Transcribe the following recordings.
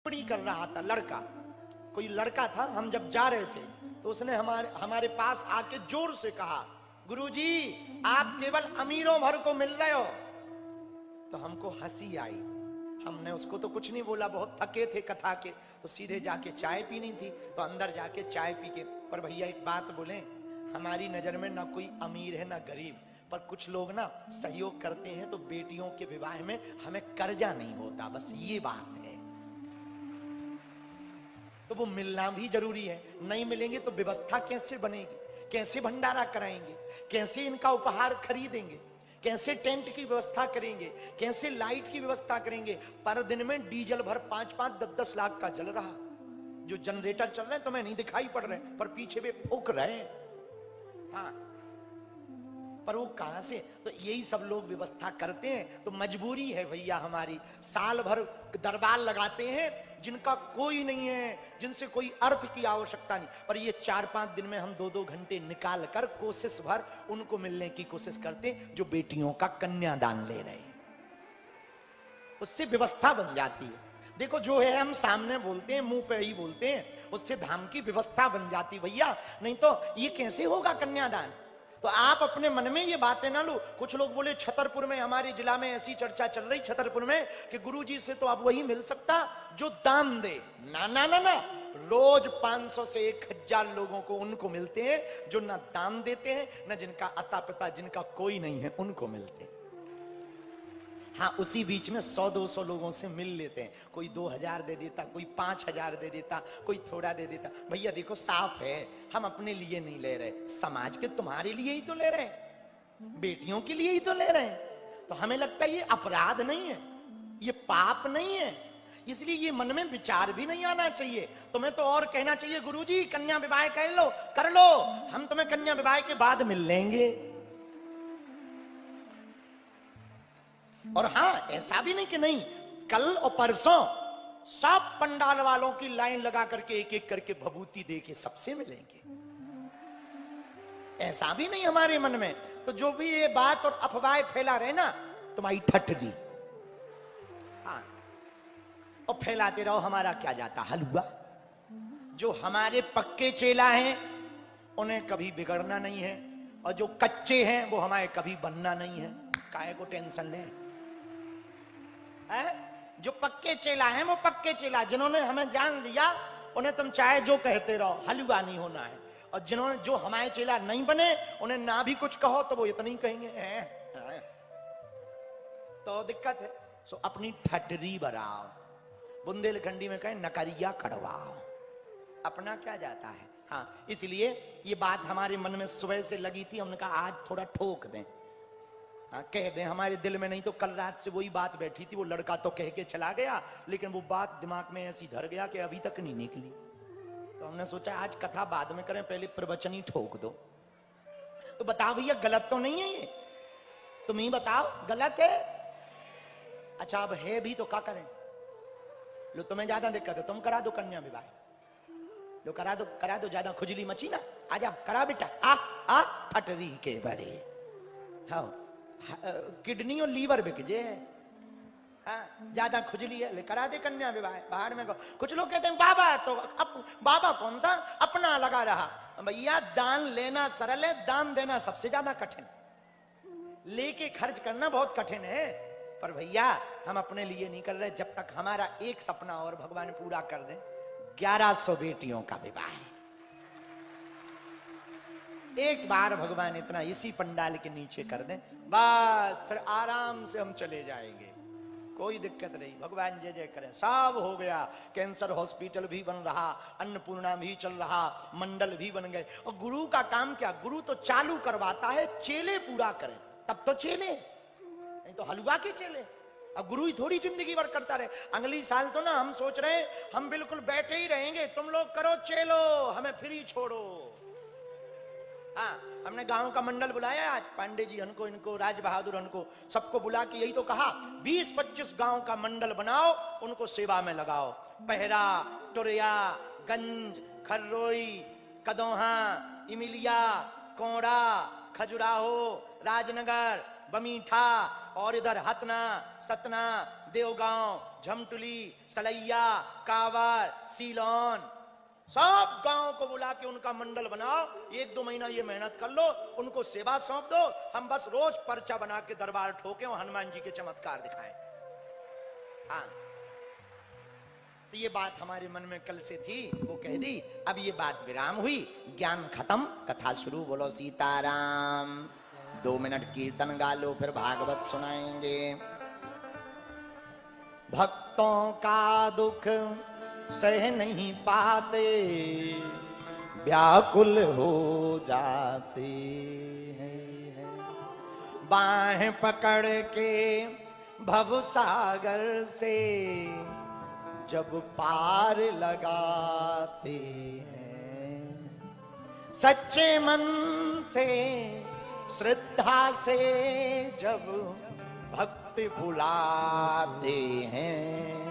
टिप्पणी कर रहा था लड़का, कोई लड़का था, हम जब जा रहे थे तो उसने हमारे पास आके जोर से कहा, गुरुजी आप केवल अमीरों भर को मिल रहे हो। तो हमको हंसी आई। हमने उसको तो कुछ नहीं बोला, बहुत थके थे कथा के, तो सीधे जाके चाय पीनी थी, तो अंदर जाके चाय पी के, पर भैया एक बात बोले, हमारी नजर में ना कोई अमीर है ना गरीब, पर कुछ लोग ना सहयोग करते हैं तो बेटियों के विवाह में हमें कर्जा नहीं होता, बस ये बात है। तो वो मिलना भी जरूरी है, नहीं मिलेंगे तो व्यवस्था कैसे बनेगी, कैसे भंडारा कराएंगे, कैसे इनका उपहार खरीदेंगे, कैसे टेंट की व्यवस्था करेंगे, कैसे लाइट की व्यवस्था करेंगे। पर दिन में डीजल भर 5-5, 10-10 लाख का जल रहा, जो जनरेटर चल रहे हैं तुम्हें नहीं दिखाई पड़ रहे, पर पीछे भी फूक रहे हैं। हाँ, पर वो कहां से, तो यही सब लोग व्यवस्था करते हैं। तो मजबूरी है भैया हमारी, साल भर दरबार लगाते हैं जिनका कोई नहीं है, जिनसे कोई अर्थ की आवश्यकता नहीं, पर ये 4-5 दिन में हम 2-2 घंटे निकाल कर कोशिश भर उनको मिलने की कोशिश करते हैं जो बेटियों का कन्यादान ले रहे हैं। उससे व्यवस्था बन जाती है। देखो जो है हम सामने बोलते हैं, मुंह पे ही बोलते हैं, उससे धाम की व्यवस्था बन जाती भैया, नहीं तो ये कैसे होगा कन्यादान। तो आप अपने मन में ये बातें ना लो। कुछ लोग बोले छतरपुर में, हमारे जिला में ऐसी चर्चा चल रही छतरपुर में कि गुरुजी से तो अब वही मिल सकता जो दान दे। ना ना ना ना, रोज 500 से 1000 लोगों को उनको मिलते हैं जो ना दान देते हैं, ना जिनका अता पता, जिनका कोई नहीं है उनको मिलते हैं। हाँ, उसी बीच में 100-200 लोगों से मिल लेते हैं, कोई 2000 दे देता, कोई 5000 दे देता, कोई थोड़ा दे देता। भैया देखो साफ है, हम अपने लिए नहीं ले रहे, समाज के तुम्हारे लिए ही तो ले रहे हैं, बेटियों के लिए ही तो ले रहे हैं। तो हमें लगता है ये अपराध नहीं है, ये पाप नहीं है, इसलिए ये मन में विचार भी नहीं आना चाहिए। तुम्हें तो और कहना चाहिए, गुरुजी कन्या विवाह कर लो, हम तुम्हें कन्या विवाह के बाद मिल लेंगे। और हाँ, ऐसा भी नहीं कि नहीं, कल और परसों सब पंडाल वालों की लाइन लगा करके एक एक करके भभूति दे के सबसे मिलेंगे, ऐसा भी नहीं हमारे मन में। तो जो भी ये बात और अफवाहें फैला रहे ना, तुम्हारी ठट्ठी, हाँ, और फैलाते रहो, हमारा क्या जाता हलवा। जो हमारे पक्के चेला हैं उन्हें कभी बिगड़ना नहीं है, और जो कच्चे हैं वो हमारे कभी बनना नहीं है, काहे को टेंशन लें। जो पक्के चेला हैं वो पक्के चेला, जिन्होंने हमें जान लिया उन्हें तुम चाहे जो कहते रहो, हलवा नहीं होना है। और जिन्होंने, जो हमारे चेला नहीं बने, उन्हें ना भी कुछ कहो तो वो इतना ही कहेंगे तो दिक्कत है। सो अपनी ठटरी बढ़ाओ, बुंदेलखंडी में कहें नकरिया कड़वाओ, अपना क्या जाता है। हाँ, इसलिए ये बात हमारे मन में सुबह से लगी थी, हमने कहा आज थोड़ा ठोक दें, कह दें हमारे दिल में। नहीं तो कल रात से वही बात बैठी थी, वो लड़का तो कह के चला गया, लेकिन वो बात दिमाग में ऐसी धर गया कि अभी तक नहीं निकली। तो हमने सोचा आज कथा बाद में करें, पहले प्रवचन ही ठोक दो। तो बताओ भैया गलत तो नहीं है ये, तुम ही बताओ गलत है। अच्छा अब है भी तो क्या करें। लो तुम्हें ज्यादा दिक्कत है, तुम करा दो कन्या विवाह, लो करा दो, ज्यादा खुजली मची ना, आ जाओ करा बेटा, आ ठटरी के बरे। हाँ, किडनी और लीवर बिक जे, हाँ, ज्यादा खुजली है, ले करा दे कन्या विवाह। बाहर में कुछ लोग कहते हैं बाबा, तो बाबा कौन सा अपना लगा रहा। भैया दान लेना सरल है, दान देना सबसे ज्यादा कठिन, लेके खर्च करना बहुत कठिन है। पर भैया हम अपने लिए नहीं कर रहे, जब तक हमारा एक सपना और भगवान पूरा कर दे, 1100 बेटियों का विवाह है। एक बार भगवान इतना इसी पंडाल के नीचे कर दें, बस फिर आराम से हम चले जाएंगे, कोई दिक्कत नहीं। भगवान जय जय करें, सब हो गया। कैंसर हॉस्पिटल भी बन रहा, अन्नपूर्णा भी चल रहा, मंडल भी बन गए। और गुरु का काम क्या, गुरु तो चालू करवाता है, चेले पूरा करें तब तो चेले, नहीं तो हलवा के चेले। अब गुरु ही थोड़ी जिंदगी भर करता रहे। अगली साल तो ना हम सोच रहे हैं हम बिल्कुल बैठे ही रहेंगे, तुम लोग करो चेलो, हमें फ्री छोड़ो। हाँ, हमने गांव का मंडल बुलाया आज, पांडे जी उनको, इनको, राज बहादुर उनको, सबको बुला के यही तो कहा 20-25 गांव का मंडल बनाओ, उनको सेवा में लगाओ। पहरा, टुरिया, गंज, खर्रोई, कदोहा, इमिलिया, कोड़ा, खजुराहो, राजनगर, बमीठा, और इधर हतना, सतना, देवगांव, झमटुली, सलैया, कावर, सीलोन, सब गांव को बुला के उनका मंडल बनाओ। 1-2 महीना ये मेहनत कर लो, उनको सेवा सौंप दो, हम बस रोज पर्चा बना के दरबार ठोके और हनुमान जी के चमत्कार दिखाएं। हाँ, तो ये बात हमारे मन में कल से थी, वो कह दी। अब ये बात विराम हुई, ज्ञान खत्म, कथा शुरू। बोलो सीताराम। 2 मिनट कीर्तन गा लो, फिर भागवत सुनाएंगे। भक्तों का दुख सह नहीं पाते, व्याकुल हो जाते हैं। बाहें पकड़ के भवसागर से जब पार लगाते हैं, सच्चे मन से श्रद्धा से जब भक्ति बुलाते हैं।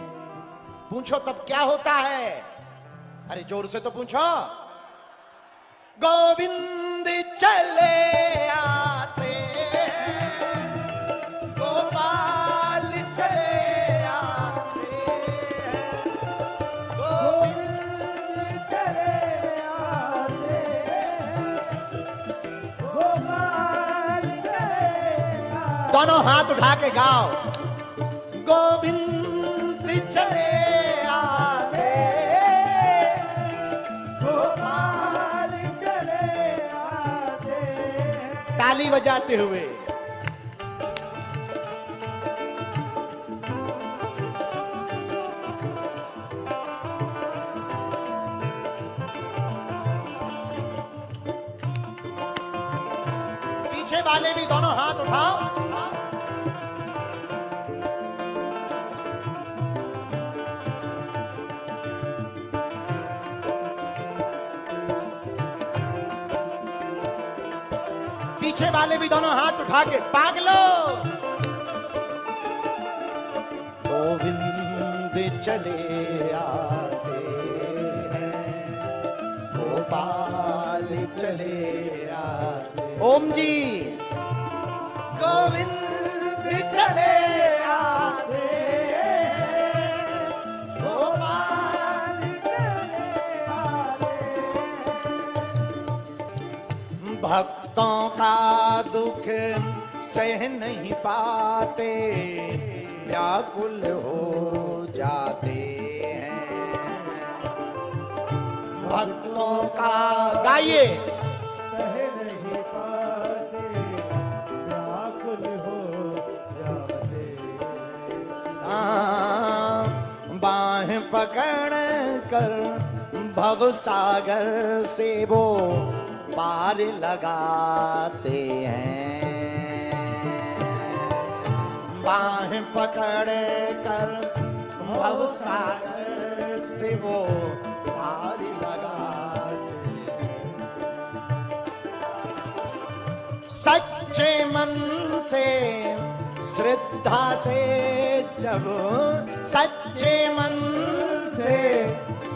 पूछो तब क्या होता है? अरे जोर से तो पूछो। गोविंद चले आते हैं, गोपाल चले आते हैं, गोविंद चले आते हैं, गोपाल चले आते। दोनों हाथ उठा के गाओ। गोविंद चले ताली बजाते हुए। पीछे वाले भी दोनों हाथ उठाओ। पीछे वाले भी दोनों हाथ उठा के पागलो। गोविंद चले आते हैं, गोपाल चले आते। ओम जी। गोविंद चले आते हैं, गोपाल चले आते। भक्तों का दुख सह नहीं पाते, व्याकुल हो जाते हैं। भक्तों का गाइए। सह नहीं पाते, व्याकुल हो जाते। बाह पकड़ कर भव सागर से वो पार लगाते हैं। बाहें पकड़ कर भव सागर से वो पार लगाते हैं। सच्चे मन से श्रद्धा से जब, सच्चे मन से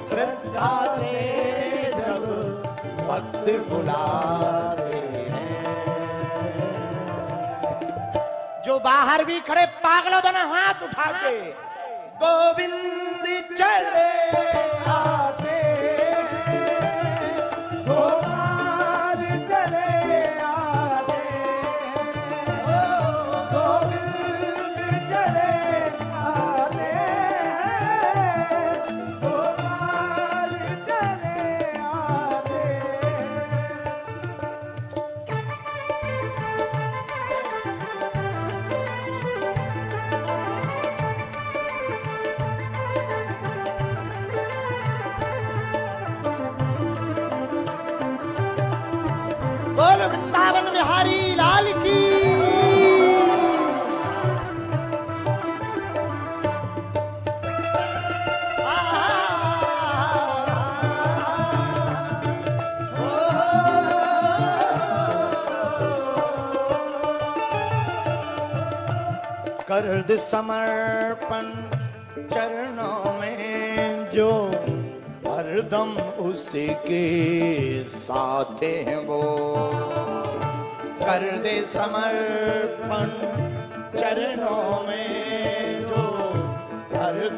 श्रद्धा से जब भक्त बुलाते हैं। जो बाहर भी खड़े पागलों दोनों हाथ उठा के गोविंद चले आते हैं, गोपाल चले आते हैं, गोविंद चले आते हैं, गोपाल चले आते बोल वृंदावन बिहारी लाल की। कर दे समर्पण चरणों में जो हरदम उसके साथ हैं वो। कर दे समर्पण चरणों में जो हरदम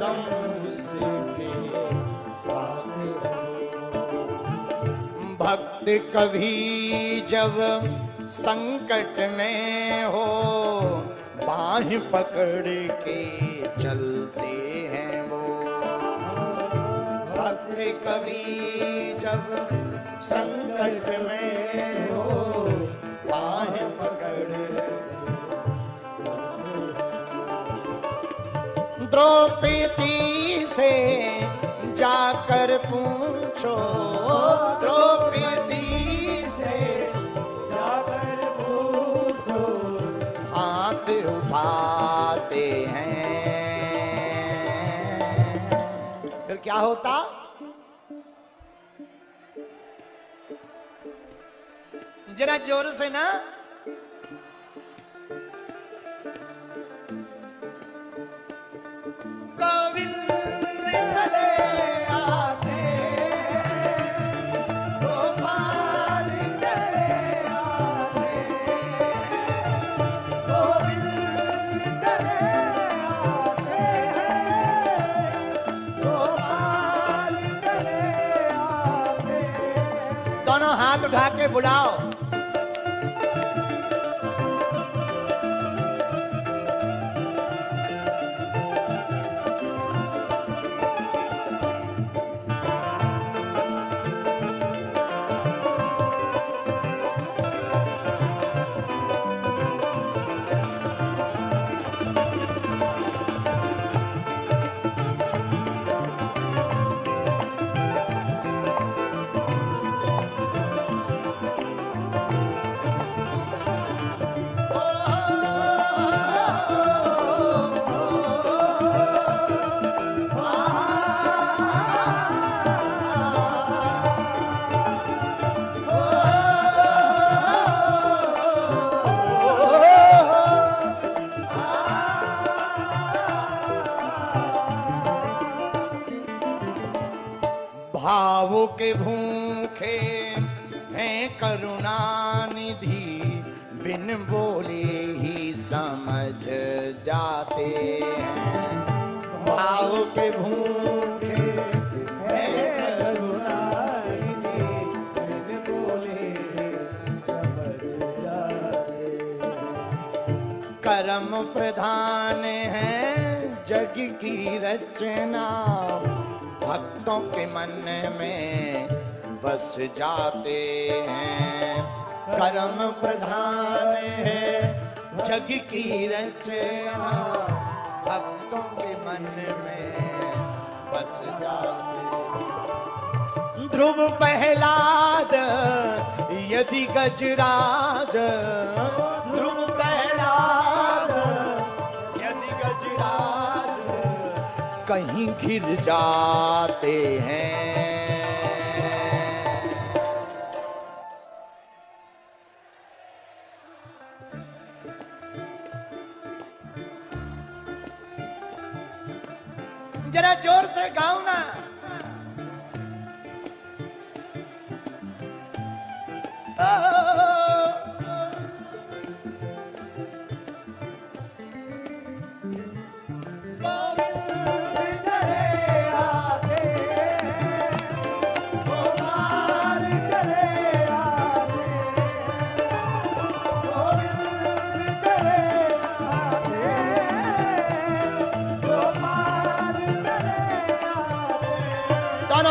भक्त कभी जब संकट में हो, बाह पकड़ के चलते हैं वो। भक्त कभी जब संकट में हो, बाह पकड़। द्रौपदी से जाकर पूछो, द्रौपदी से जाकर पूछो, हाथ उठाते हैं। फिर क्या होता? जरा जोर से ना। गोविंद चले आते, गोपाल चले आते, गोविंद चले आते, गोपाल चले आते। दोनों हाथ उठा के बुलाओ। भावों के भूखे हैं करुणा निधि, बिन बोले ही समझ जाते हैं। भाव के भूखे हैं करुणा निधि, बिन बोले समझ जाते हैं। कर्म प्रधान है जग की रचना, भक्तों के मन में बस जाते हैं। कर्म प्रधान है जग की रचना, भक्तों के मन में बस जाते हैं। ध्रुव प्रहलाद यदि गजराज, ध्रुव प्रहलाद यदि गजराज, कहीं घिर जाते हैं। जरा जोर से गाओ ना।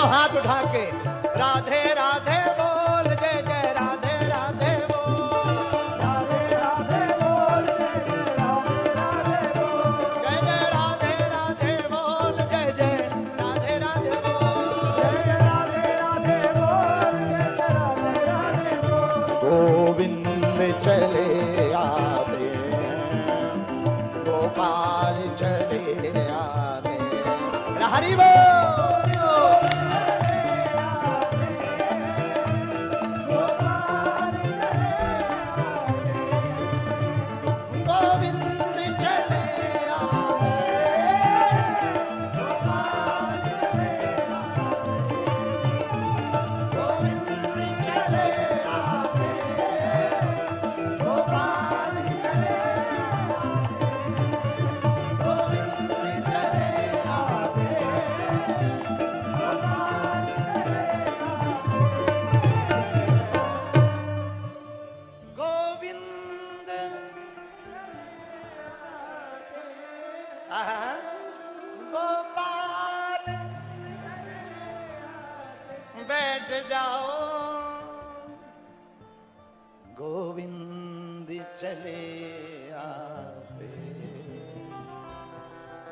हाथ उठा के राधे राधे बोल, जय जय राधे राधे बोल, राधे राधे बोल, जय जय राधे राधे बोल, जय जय राधे राधे बोल, जय जय राधे राधे बोल, जय जय राधे राधे बोल। गोविंद चले आते, गोपाल चले आते, हरि बोल। बैठ जाओ, गोविंद चले आते,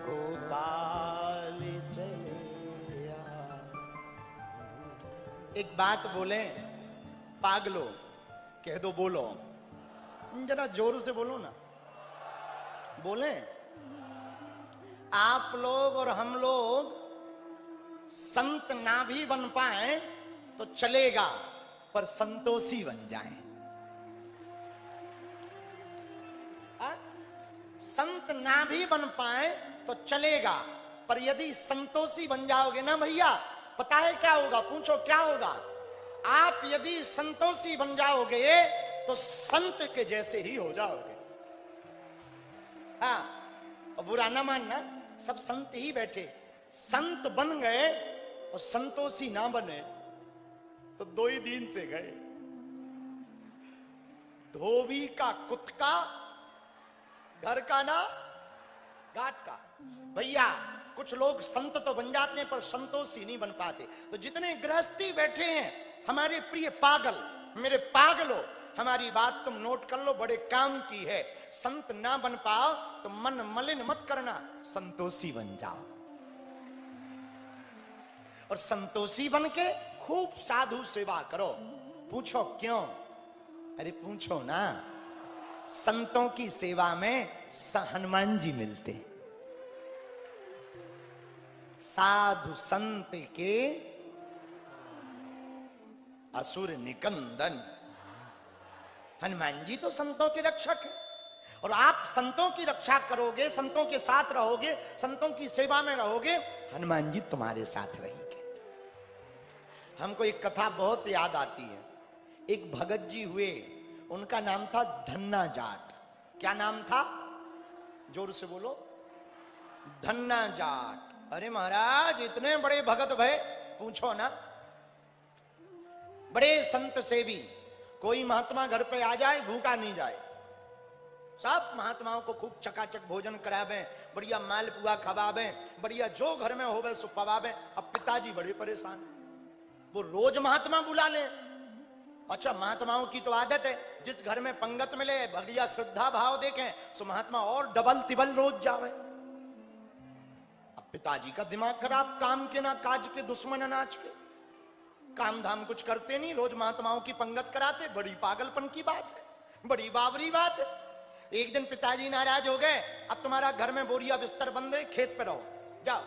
गोपाल चले आते। एक बात बोले पागलो, कह दो बोलो, जरा जोर से बोलो ना, बोले। आप लोग और हम लोग संत ना भी बन पाए तो चलेगा, पर संतोषी बन जाएं। संत ना भी बन पाए तो चलेगा, पर यदि संतोषी बन जाओगे ना भैया, पता है क्या होगा? पूछो क्या होगा? आप यदि संतोषी बन जाओगे तो संत के जैसे ही हो जाओगे। हाँ, और बुरा ना मानना, सब संत ही बैठे, संत बन गए और संतोषी ना बने तो 2 ही दिन से गए। धोबी का कुत्का, घर का ना घाट का। भैया कुछ लोग संत तो बन जाते हैं पर संतोषी नहीं बन पाते। तो जितने गृहस्थी बैठे हैं हमारे प्रिय पागल, मेरे पागलो, हमारी बात तुम नोट कर लो, बड़े काम की है। संत ना बन पाओ तो मन मलिन मत करना, संतोषी बन जाओ। और संतोषी बन के खूब साधु सेवा करो। पूछो क्यों? अरे पूछो ना, संतों की सेवा में हनुमान जी मिलते। साधु संत के असुर निकंदन। हनुमान जी तो संतों के रक्षक है, और आप संतों की रक्षा करोगे, संतों के साथ रहोगे, संतों की सेवा में रहोगे, हनुमान जी तुम्हारे साथ रहेंगे। हमको एक कथा बहुत याद आती है। एक भगत जी हुए, उनका नाम था धन्ना जाट। क्या नाम था? जोर से बोलो। धन्ना जाट। अरे महाराज इतने बड़े भगत भय, पूछो ना, बड़े संत सेवी। कोई महात्मा घर पे आ जाए भूखा नहीं जाए। सब महात्माओं को खूब चकाचक भोजन करावे, बढ़िया माल पुआ खवावे, बढ़िया जो घर में होवे सो पवावे। अब पिताजी बड़े परेशान, वो रोज महात्मा बुला ले। अच्छा, महात्माओं की तो आदत है, जिस घर में पंगत मिले बढ़िया श्रद्धा भाव देखें सो महात्मा और डबल तिबल रोज जावे। अब पिताजी का दिमाग खराब, काम के ना काज के, दुश्मन अनाज के, काम धाम कुछ करते नहीं, रोज महात्माओं की पंगत कराते। बड़ी पागलपन की बात है, बड़ी बावरी बात है। एक दिन पिताजी नाराज हो गए, अब तुम्हारा घर में बोरिया बिस्तर बंद है, खेत पे रहो, जाओ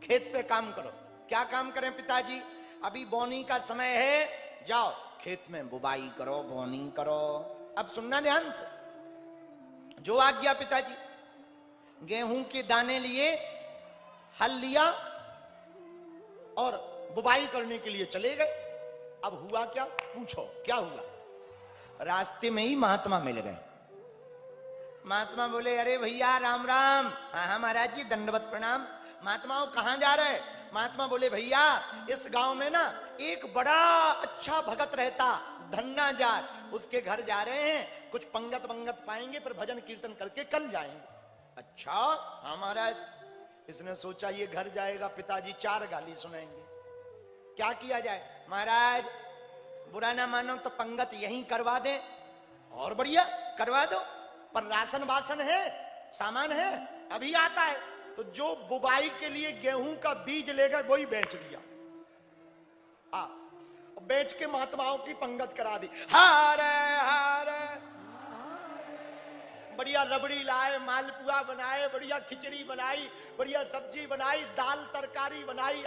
खेत पे काम करो। क्या काम करें पिताजी? अभी बोनी का समय है, जाओ खेत में बुवाई करो, बोनी करो। अब सुनना ध्यान से, जो आज्ञा पिताजी। गेहूं के दाने लिए, हल लिया और बुवाई करने के लिए चले गए। अब हुआ क्या? पूछो क्या हुआ? रास्ते में ही महात्मा मिल गए। महात्मा बोले, अरे भैया राम राम। हाँ महाराज जी दंडवत प्रणाम। महात्माओं कहां जा रहे? महात्मा बोले, भैया इस गांव में ना एक बड़ा अच्छा भगत रहता, धन्ना जाट, उसके घर जा रहे हैं, कुछ पंगत वंगत पाएंगे, फिर भजन कीर्तन करके कल जाएंगे। अच्छा हाँ महाराज। इसने सोचा ये घर जाएगा, पिताजी 4 गाली सुनाएंगे, क्या किया जाए? महाराज बुरा ना मानो तो पंगत यहीं करवा दे, और बढ़िया करवा दो, पर राशन वासन है, सामान है, अभी आता है। तो जो बुवाई के लिए गेहूं का बीज लेकर वही बेच दिया। बेच के महात्माओं की पंगत करा दी। हारे हारे, बढ़िया रबड़ी लाए, मालपुआ बनाए, बढ़िया खिचड़ी बनाई, बढ़िया सब्जी बनाई, दाल तरकारी बनाई,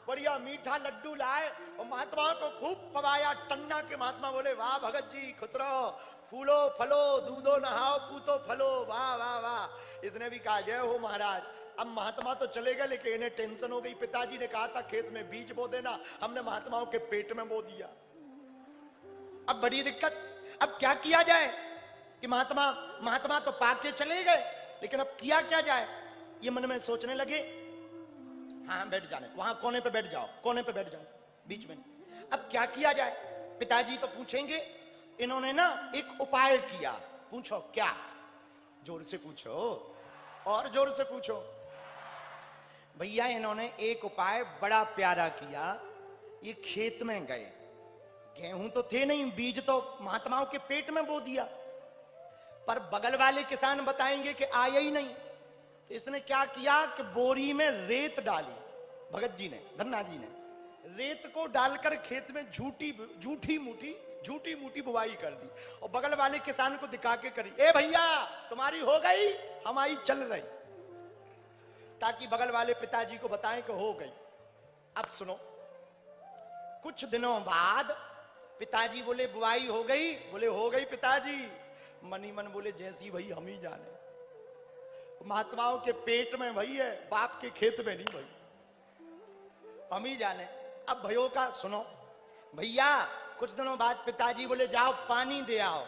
बढ़िया मीठा लड्डू लाए और महात्माओं को खूब पवाया। टन्ना के महात्मा बोले, वाह भगत जी खुश रहो, फूलो फलो, दूधो नहाओ, पूतो फलो, वाह वाह वाह। इसने भी कहा, जय हो महाराज। अब महात्मा तो चले गए, लेकिन इन्हें टेंशन हो गई। पिताजी ने कहा था खेत में बीज बो देना, हमने महात्माओं के पेट में बो दिया। अब बड़ी दिक्कत, अब क्या किया जाए कि महात्मा तो पाके चले गए, लेकिन अब किया क्या जाए? ये मन में सोचने लगे। हाँ बैठ जाने, वहां कोने पे बैठ जाओ, कोने पे बैठ जाओ, बीच में। अब क्या किया जाए? पिताजी तो पूछेंगे। इन्होंने ना एक उपाय किया। पूछो क्या? जोर से पूछो, और जोर से पूछो। भैया इन्होंने एक उपाय बड़ा प्यारा किया। ये खेत में गए, गेहूं तो थे नहीं, बीज तो महात्माओं के पेट में बो दिया, पर बगल वाले किसान बताएंगे कि आया ही नहीं। तो इसने क्या किया कि बोरी में रेत डाली, भगत जी ने, धन्ना जी ने रेत को डालकर खेत में झूठी मूठी बुवाई कर दी, और बगल वाले किसान को दिखा के करी, ए भैया तुम्हारी हो गई, हमारी चल रही, ताकि बगल वाले पिताजी को बताएं कि हो गई। अब सुनो, कुछ दिनों बाद पिताजी बोले बुआई हो गई? बोले हो गई पिताजी। मनी मन बोले जैसी भई हम ही जाने, महात्माओं के पेट में वही है, बाप के खेत में नहीं भई, हम ही जाने। अब भयो का सुनो, भैया कुछ दिनों बाद पिताजी बोले जाओ पानी दे आओ।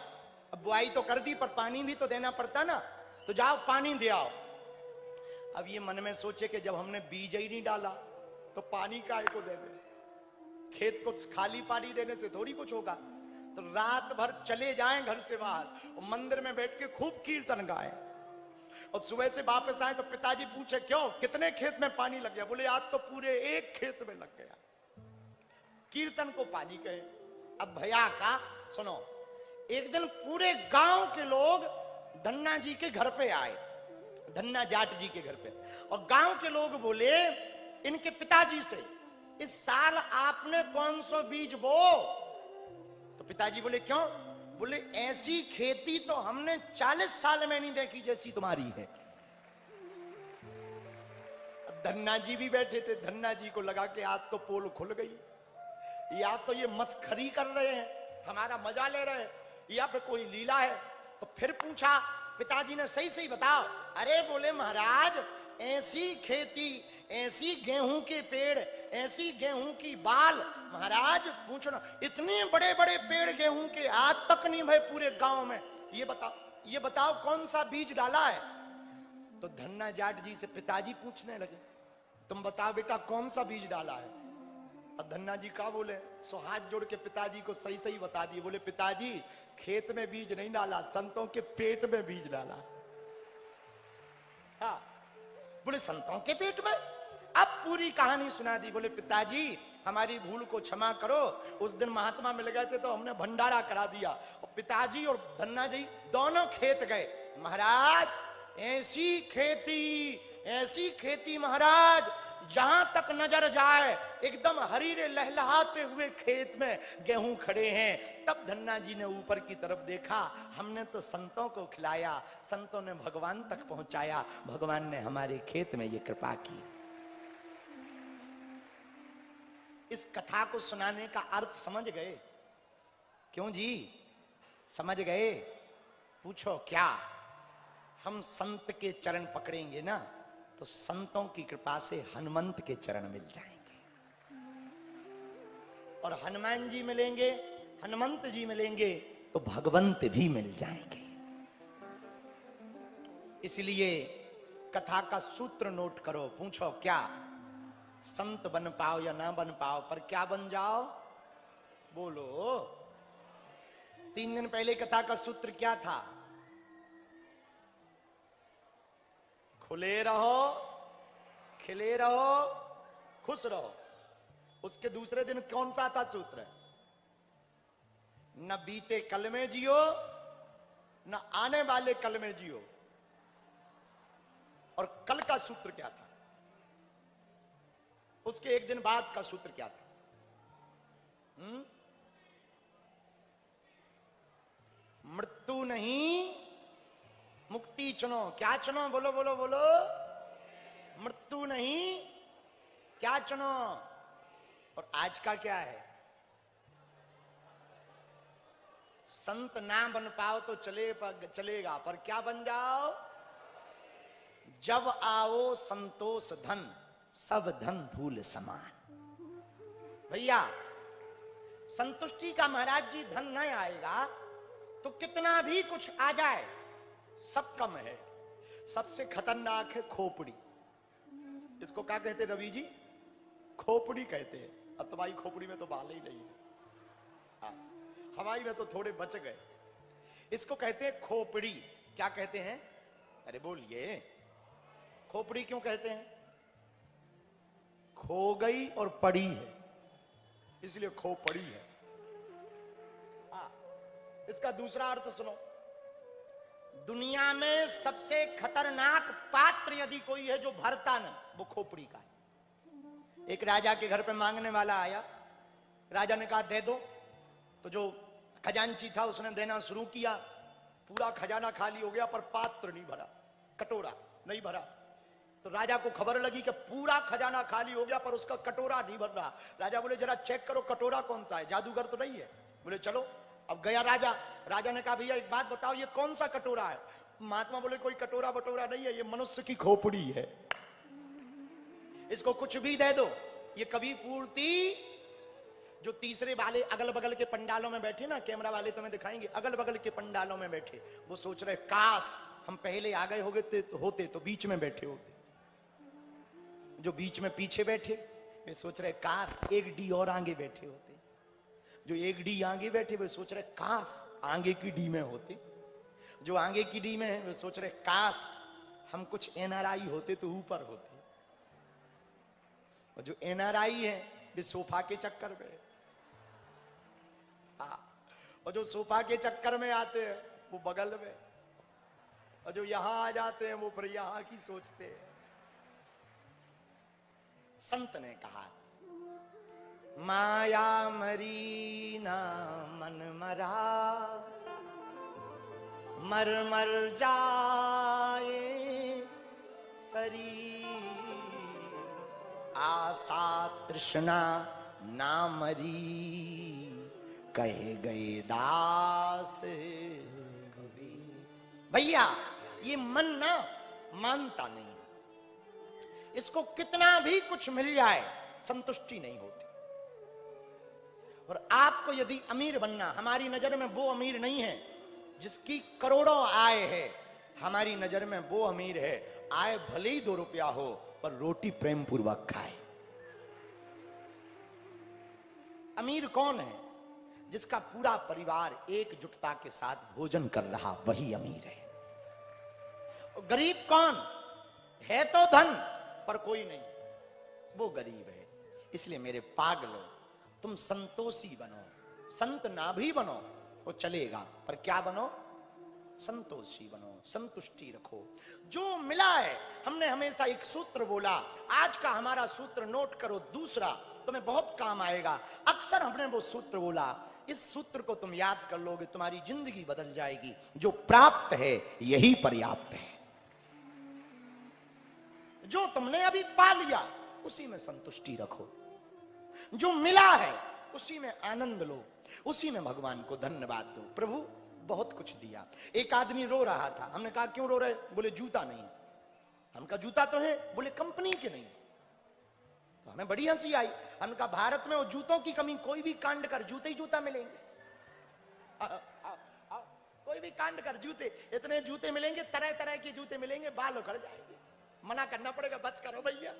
अब बुआई तो कर दी पर पानी भी तो देना पड़ता ना, तो जाओ पानी दे आओ। अब ये मन में सोचे कि जब हमने बीज ही नहीं डाला तो पानी काहे को दे दे, खेत को खाली पानी देने से थोड़ी कुछ होगा। तो रात भर चले जाएं घर से बाहर और मंदिर में बैठ के खूब कीर्तन गाएं, और सुबह से वापस आए तो पिताजी पूछे क्यों, कितने खेत में पानी लग गया? बोले आज तो पूरे एक खेत में लग गया। कीर्तन को पानी कहे। अब भैया का सुनो, एक दिन पूरे गांव के लोग धन्ना जी के घर पे आए, धन्ना जाट जी के घर पे, और गांव के लोग बोले इनके पिताजी से, इस साल आपने कौन सा बीज बो? तो पिताजी बोले क्यों? बोले ऐसी खेती तो हमने 40 साल में नहीं देखी जैसी तुम्हारी है। धन्ना जी भी बैठे थे, धन्ना जी को लगा कि आज तो पोल खुल गई, या तो ये मस्खरी कर रहे हैं, हमारा मजा ले रहे हैं, या फिर कोई लीला है। तो फिर पूछा, पिताजी ने सही सही बताओ। अरे बोले महाराज ऐसी खेती, ऐसी गेहूं के पेड़, ऐसी गेहूं की बाल, महाराज पूछो ना, इतने बड़े बड़े पेड़ गेहूं के आज तक नहीं भाई पूरे गांव में। ये बताओ कौन सा बीज डाला है? तो धन्ना जाट जी से पिताजी पूछने लगे, तुम बताओ बेटा कौन सा बीज डाला है? और धन्ना जी का बोले, सो हाथ जोड़ के पिताजी को सही सही बता दिए। बोले पिताजी खेत में बीज नहीं डाला, संतों के पेट में बीज डाला। हाँ, बोले संतों के पेट में? अब पूरी कहानी सुना दी। बोले पिताजी हमारी भूल को क्षमा करो, उस दिन महात्मा मिल गए थे तो हमने भंडारा करा दिया। और पिताजी और धन्ना जी दोनों खेत गए। महाराज ऐसी खेती महाराज, जहां तक नजर जाए एकदम हरीरे लहलहाते हुए खेत में गेहूं खड़े हैं। तब धन्ना जी ने ऊपर की तरफ देखा, हमने तो संतों को खिलाया, संतों ने भगवान तक पहुंचाया, भगवान ने हमारे खेत में ये कृपा की। इस कथा को सुनाने का अर्थ समझ गए? क्यों जी समझ गए? पूछो क्या? हम संत के चरण पकड़ेंगे ना तो संतों की कृपा से हनुमंत के चरण मिल जाएंगे, और हनुमान जी मिलेंगे, हनुमंत जी मिलेंगे तो भगवंत भी मिल जाएंगे। इसलिए कथा का सूत्र नोट करो। पूछो क्या? संत बन पाओ या ना बन पाओ, पर क्या बन जाओ? बोलो। 3 दिन पहले कथा का सूत्र क्या था? खुले रहो, खिले रहो, खुश रहो। उसके दूसरे दिन कौन सा था सूत्र? न बीते कल में जियो, न आने वाले कल में जियो। और कल का सूत्र क्या था? उसके एक दिन बाद का सूत्र क्या था? मृत्यु नहीं मुक्ति चुनो। क्या चुनो? बोलो बोलो बोलो। मृत्यु नहीं, क्या चुनो? और आज का क्या है? संत ना बन पाओ तो चलेगा, पर क्या बन जाओ? जब आओ संतोष धन, सब धन धूल समान। भैया संतुष्टि का महाराज जी धन नहीं आएगा तो कितना भी कुछ आ जाए सब कम है। सबसे खतरनाक है खोपड़ी। इसको क्या कहते रवि जी? खोपड़ी कहते हैं। अब तुम्हारी खोपड़ी में तो बाल ही नहीं है, हमारी में तो थोड़े बच गए। इसको कहते हैं खोपड़ी। क्या कहते हैं? अरे बोलिए, खोपड़ी क्यों कहते हैं? खो गई और पड़ी है। इसलिए खोपड़ी है। इसका दूसरा अर्थ सुनो, दुनिया में सबसे खतरनाक पात्र यदि कोई है जो भरता न, वो खोपड़ी का है। एक राजा के घर पे मांगने वाला आया, राजा ने कहा दे दो, तो जो खजांची था उसने देना शुरू किया, पूरा खजाना खाली हो गया पर पात्र नहीं भरा, कटोरा नहीं भरा। तो राजा को खबर लगी कि पूरा खजाना खाली हो गया पर उसका कटोरा नहीं भर रहा। राजा बोले जरा चेक करो कटोरा कौन सा है, जादूगर तो नहीं है। बोले चलो। अब गया राजा, राजा ने कहा भैया एक बात बताओ ये कौन सा कटोरा है। महात्मा बोले कोई कटोरा बटोरा नहीं है, ये मनुष्य की खोपड़ी है, इसको कुछ भी दे दो ये कभी पूर्ति। जो तीसरे वाले अगल बगल के पंडालों में बैठे ना, कैमरा वाले तुम्हें दिखाएंगे, अगल बगल के पंडालों में बैठे, वो सोच रहे काश हम पहले आ गए होते तो बीच में बैठे होते। जो बीच में पीछे बैठे वे सोच रहे काश एक डी और आगे बैठे होते। जो एक डी आगे बैठे वे सोच रहे काश आगे की डी में होते। जो आगे की डी में है वे सोच रहे काश हम कुछ एनआरआई होते तो ऊपर होते। और जो एनआरआई है वे सोफा के चक्कर में, और जो सोफा के चक्कर में आते हैं वो बगल में, और जो यहां आ जाते हैं वो फिर यहां की सोचते हैं। संत ने कहा माया मरी ना मन मरा, मर मर जाए शरीर, आशा तृष्णा ना मरी, कहे गए दास कबीर। भैया ये मन ना मानता नहीं, इसको कितना भी कुछ मिल जाए संतुष्टि नहीं होती। और आपको यदि अमीर बनना, हमारी नजर में वो अमीर नहीं है जिसकी करोड़ों आय है, हमारी नजर में वो अमीर है आय भले ही 2 रुपया हो पर रोटी प्रेम पूर्वक खाए। अमीर कौन है? जिसका पूरा परिवार एकजुटता के साथ भोजन कर रहा, वही अमीर है। और गरीब कौन है? तो धन पर कोई नहीं, वो गरीब है। इसलिए मेरे पागलों, तुम संतोषी बनो, संत ना भी बनो वो चलेगा, पर क्या बनो? संतोषी बनो, संतुष्टि रखो। जो मिला है, हमने हमेशा एक सूत्र बोला, आज का हमारा सूत्र नोट करो, दूसरा तुम्हें बहुत काम आएगा। अक्सर हमने वो सूत्र बोला, इस सूत्र को तुम याद कर लोगे तुम्हारी जिंदगी बदल जाएगी। जो प्राप्त है यही पर्याप्त है। जो तुमने अभी पा लिया उसी में संतुष्टि रखो। जो मिला है उसी में आनंद लो, उसी में भगवान को धन्यवाद दो। प्रभु बहुत कुछ दिया। एक आदमी रो रहा था, हमने कहा क्यों रो रहे? बोले जूता नहीं। हम कहा जूता तो है, बोले कंपनी के नहीं। तो हमें बड़ी हंसी आई। हमने कहा भारत में वो जूतों की कमी, कोई भी कांड कर जूते ही जूता मिलेंगे। कोई भी कांड कर जूते, इतने जूते मिलेंगे, तरह तरह के जूते मिलेंगे, बाल उखड़ जाएंगे। मना करना पड़ेगा, बस करो भैया।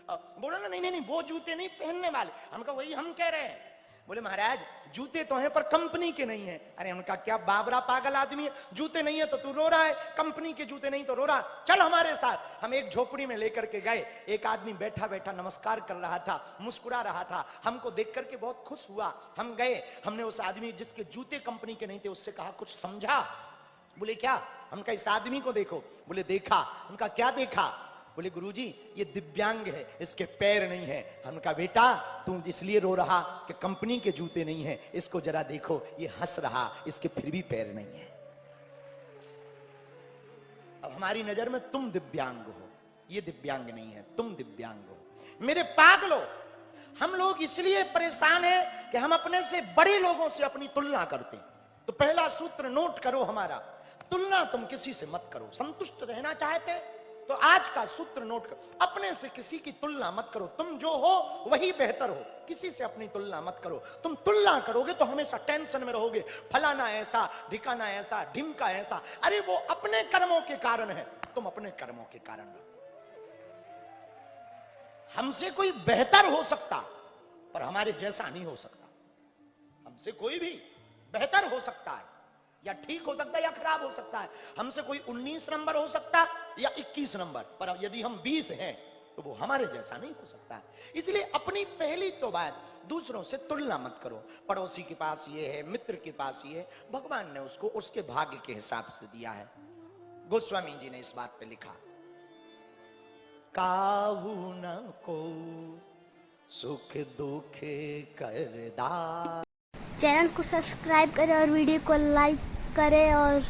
बोला ना नहीं वो जूते नहीं पहनने वाले। हम कहा वही हम कह रहे हैं। बोले महाराज जूते तो हैं पर कंपनी के नहीं है। अरे हम कहा क्या बाबरा पागल आदमी है, जूते नहीं है तो तू रो रहा है, कंपनी के जूते नहीं तो रो रहा, चल हमारे साथ। हम एक झोपड़ी में लेकर के गए। एक आदमी बैठा बैठा नमस्कार कर रहा था, मुस्कुरा रहा था, हमको देख करके बहुत खुश हुआ। हम गए, हमने उस आदमी जिसके जूते कंपनी के नहीं थे उससे कहा कुछ समझा? बोले क्या? हम कहा इस आदमी को देखो। बोले देखा। उनका क्या देखा? बोले गुरुजी ये दिव्यांग है, इसके पैर नहीं है। हम कहा बेटा तू इसलिए रो रहा कि कंपनी के जूते नहीं है, इसको जरा देखो, ये हंस रहा, इसके फिर भी पैर नहीं है। अब हमारी नजर में तुम दिव्यांग हो, ये दिव्यांग नहीं है, तुम दिव्यांग हो। मेरे पागलों, हम लोग इसलिए परेशान हैं कि हम अपने से बड़े लोगों से अपनी तुलना करते हैं। तो पहला सूत्र नोट करो हमारा, तुलना तुम किसी से मत करो। संतुष्ट रहना चाहते तो आज का सूत्र नोट करो, अपने से किसी की तुलना मत करो। तुम जो हो वही बेहतर हो, किसी से अपनी तुलना मत करो। तुम तुलना करोगे तो हमेशा टेंशन में रहोगे, फलाना ऐसा, ढिकाना ऐसा, ढिमका ऐसा। अरे वो अपने कर्मों के कारण है, तुम अपने कर्मों के कारण रहो। हमसे कोई बेहतर हो सकता पर हमारे जैसा नहीं हो सकता। हमसे कोई भी बेहतर हो सकता है, या ठीक हो सकता है या खराब हो सकता है। हमसे कोई 19 नंबर हो सकता है या 21 नंबर, पर यदि हम 20 हैं तो वो हमारे जैसा नहीं हो सकता। इसलिए अपनी पहली तो बात, दूसरों से तुलना मत करो। पड़ोसी के पास ये है, मित्र के पास ये है, भगवान ने उसको उसके भाग्य के हिसाब से दिया है। गोस्वामी जी ने इस बात पे लिखा, काहू न को सुख दुख करदा। चैनल को सब्सक्राइब करें और वीडियो को लाइक करें और